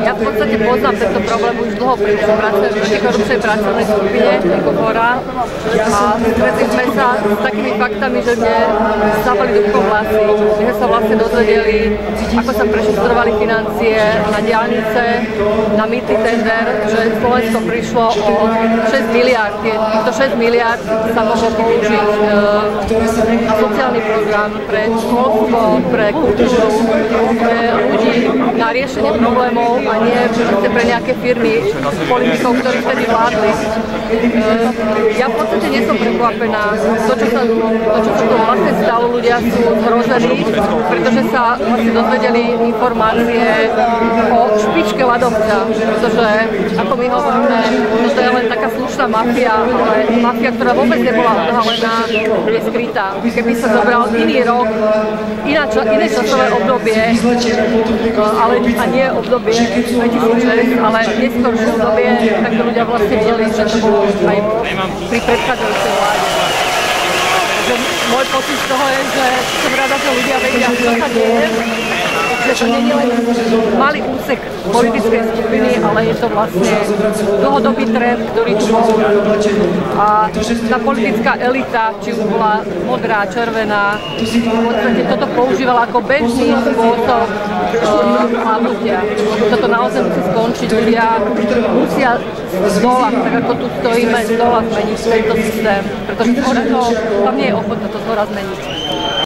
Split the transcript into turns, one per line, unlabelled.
Ja v podstate poznám tento problém už dlho, pretože pracujem v protikorupčnej pracovnej skupine Ekofora a stretli sme sa s takými faktami, že mne zapali dúbkom vlasy. My sme sa vlastne dozvedeli, ako sa prešetrovali financie na diaľnice, na mýtny tender, že Slovensko prišlo o 6 miliárd. Týchto 6 miliárd sa mohlo použiť na sociálny program, pre školstvo, pre kultúru, pre ľudí, na riešenie problémov a nie pre nejaké firmy, politikov, ktorí vtedy vládli. Ja v podstate nie som prekvapená. To, čo sa tu vlastne stalo, ľudia sú zhrození, pretože sa vlastne dozvedeli informácie o špičke ľadovca, pretože, ako my hovoríme, to je len taká slušná mafia, ale mafia, ktorá vôbec nebola odhalená, je skrytá. Keby sa zobral iný rok, iné časové obdobie, ale a nie obdobie 2006, ale neskôršie obdobie, tak to ľudia vlastne videli, že to bolo aj pri predchádzajúcej vláde. Takže môj pocit z toho je, že som rada, že ľudia vedia, čo sa deje, že to nie je len malý úsek politickej skupiny, ale je to vlastne dlhodobý trend, ktorý tu bol. A tá politická elita, či už bola modrá, červená, v podstate toto používala ako bežný spôsob vládnutia. Toto naozaj musí skončiť. Ľudia musia z dola, tak ako tu stojíme, z dola zmeniť tento systém, pretože tam nie je ochota to zhora zmeniť.